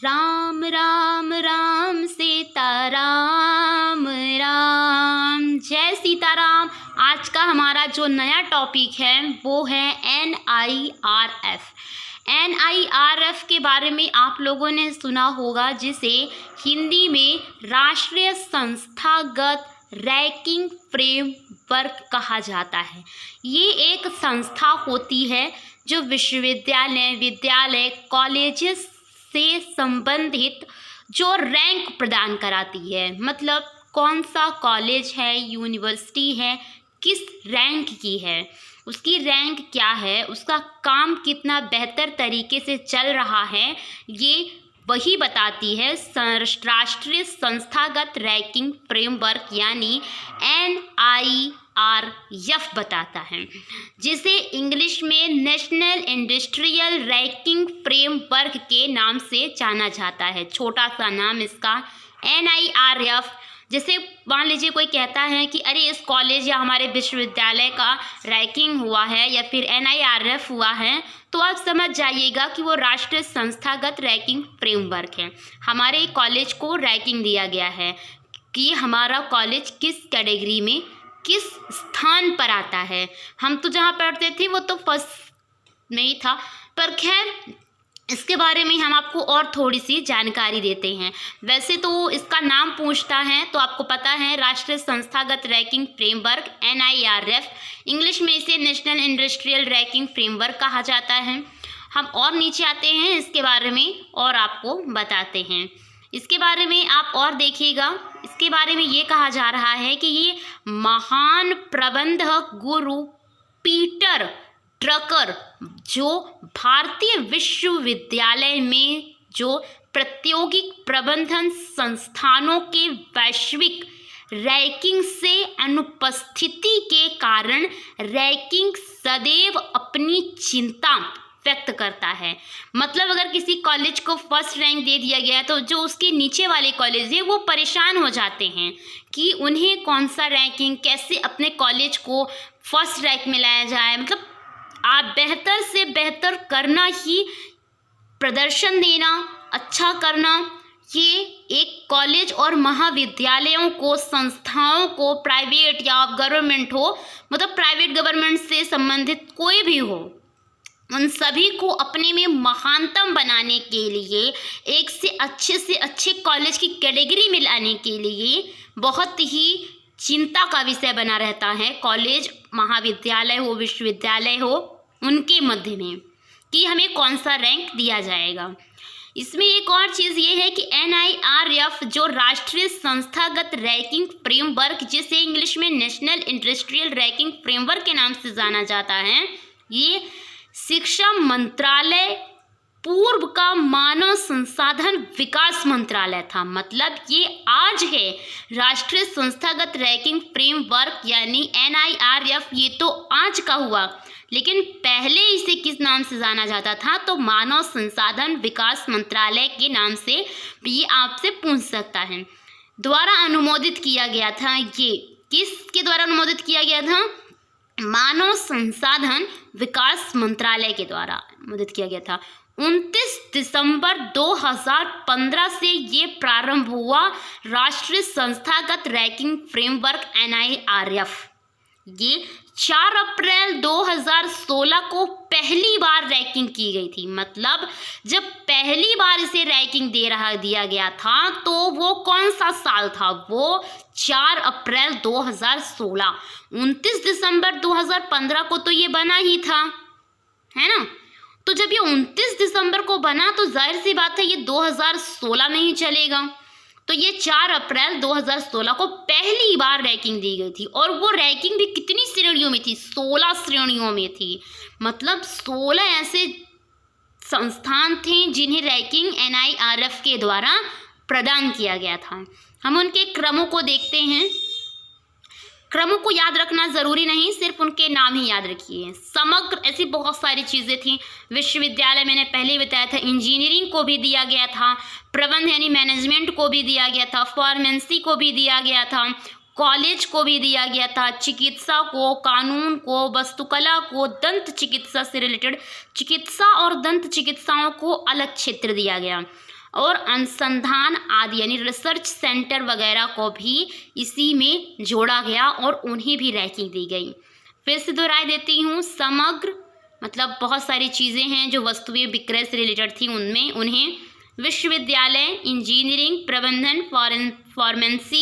राम राम राम सीताराम राम। जय सीताराम। आज का हमारा जो नया टॉपिक है वो है NIRF। NIRF के बारे में आप लोगों ने सुना होगा, जिसे हिंदी में राष्ट्रीय संस्थागत रैंकिंग फ्रेमवर्क कहा जाता है। ये एक संस्था होती है जो विद्यालय, कॉलेजेस से संबंधित जो रैंक प्रदान कराती है। मतलब कौन सा कॉलेज है, यूनिवर्सिटी है, किस रैंक की है, उसकी रैंक क्या है, उसका काम कितना बेहतर तरीके से चल रहा है, ये वही बताती है राष्ट्रीय संस्थागत रैंकिंग फ्रेमवर्क यानी NIRF बताता है, जिसे इंग्लिश में नेशनल इंडस्ट्रियल रैंकिंग फ्रेमवर्क के नाम से जाना जाता है। छोटा सा नाम इसका NIRF। जैसे मान लीजिए कोई कहता है कि अरे इस कॉलेज या हमारे विश्वविद्यालय का रैंकिंग हुआ है या फिर NIRF हुआ है, तो आप समझ जाइएगा कि वो राष्ट्रीय संस्थागत रैंकिंग फ्रेमवर्क है। हमारे कॉलेज को रैंकिंग दिया गया है कि हमारा कॉलेज किस कैटेगरी में, किस स्थान पर आता है। हम तो जहाँ पढ़ते थे वो तो फर्स्ट में ही था, पर खैर इसके बारे में हम आपको और थोड़ी सी जानकारी देते हैं। वैसे तो इसका नाम पूछता है तो आपको पता है राष्ट्रीय संस्थागत रैंकिंग फ्रेमवर्क NIRF, इंग्लिश में इसे नेशनल इंडस्ट्रियल रैंकिंग फ्रेमवर्क कहा जाता है। हम और नीचे आते हैं, इसके बारे में और आपको बताते हैं। इसके बारे में आप और देखिएगा, इसके बारे में ये कहा जा रहा है कि ये महान प्रबंधक गुरु पीटर ड्रकर, जो भारतीय विश्वविद्यालय में जो प्रायोगिक प्रबंधन संस्थानों के वैश्विक रैंकिंग से अनुपस्थिति के कारण रैंकिंग सदैव अपनी चिंता व्यक्त करता है। मतलब अगर किसी कॉलेज को फर्स्ट रैंक दे दिया गया तो जो उसके नीचे वाले कॉलेज है वो परेशान हो जाते हैं कि उन्हें कौन सा रैंकिंग, कैसे अपने कॉलेज को फर्स्ट रैंक में लाया जाए। मतलब आप बेहतर से बेहतर करना ही, प्रदर्शन देना, अच्छा करना, ये एक कॉलेज और महाविद्यालयों को, संस्थाओं को, प्राइवेट या गवर्नमेंट हो, मतलब प्राइवेट गवर्नमेंट से संबंधित कोई भी हो, उन सभी को अपने में महानतम बनाने के लिए, एक से अच्छे कॉलेज की कैटेगरी में लाने के लिए बहुत ही चिंता का विषय बना रहता है। कॉलेज, महाविद्यालय हो, विश्वविद्यालय हो, उनके मध्य में कि हमें कौन सा रैंक दिया जाएगा। इसमें एक और चीज़ ये है कि NIRF जो राष्ट्रीय संस्थागत रैंकिंग फ्रेमवर्क, जिसे इंग्लिश में नेशनल इंडस्ट्रियल रैंकिंग फ्रेमवर्क के नाम से जाना जाता है, ये शिक्षा मंत्रालय पूर्व का मानव संसाधन विकास मंत्रालय था। मतलब ये आज है राष्ट्रीय संस्थागत रैंकिंग फ्रेमवर्क यानी NIRF, ये तो आज का हुआ, लेकिन पहले इसे किस नाम से जाना जाता था तो मानव संसाधन विकास मंत्रालय के नाम से ये आपसे पूछ सकता है। द्वारा अनुमोदित किया गया था। ये किसके द्वारा अनुमोदित किया गया था? मानव संसाधन विकास मंत्रालय के द्वारा अनुमोदित किया गया था। 29 दिसंबर 2015 से ये प्रारंभ हुआ राष्ट्रीय संस्थागत रैंकिंग फ्रेमवर्क NIRF। ये 4 अप्रैल 2016 को पहली बार रैंकिंग की गई थी। मतलब जब पहली बार इसे रैंकिंग दिया गया था तो वो कौन सा साल था? वो 4 अप्रैल 2016। 29 दिसंबर 2015 को तो ये बना ही था, है ना? तो जब ये 29 दिसंबर को बना तो जाहिर सी बात है ये 2016 में ही चलेगा। तो ये 4 अप्रैल 2016 को पहली बार रैंकिंग दी गई थी, और वो रैंकिंग भी कितनी श्रेणियों में थी? 16 श्रेणियों में थी। मतलब 16 ऐसे संस्थान थे जिन्हें रैंकिंग NIRF के द्वारा प्रदान किया गया था। हम उनके क्रमों को देखते हैं। क्रमों को याद रखना ज़रूरी नहीं, सिर्फ उनके नाम ही याद रखिए। समग्र, ऐसी बहुत सारी चीज़ें थी। विश्वविद्यालय मैंने पहले ही बताया था, इंजीनियरिंग को भी दिया गया था, प्रबंध यानी मैनेजमेंट को भी दिया गया था, फार्मेसी को भी दिया गया था, कॉलेज को भी दिया गया था, चिकित्सा को, कानून को, वास्तुकला को, दंत चिकित्सा से रिलेटेड चिकित्सा और दंत चिकित्साओं को अलग क्षेत्र दिया गया। और अनुसंधान आदि यानी रिसर्च सेंटर वगैरह को भी इसी में जोड़ा गया और उन्हें भी रैंकिंग दी गई। फिर से दोहराई देती हूँ, समग्र मतलब बहुत सारी चीज़ें हैं जो वस्तुएं विक्रय से रिलेटेड थी, उनमें उन्हें विश्वविद्यालय, इंजीनियरिंग, प्रबंधन, फार्मेसी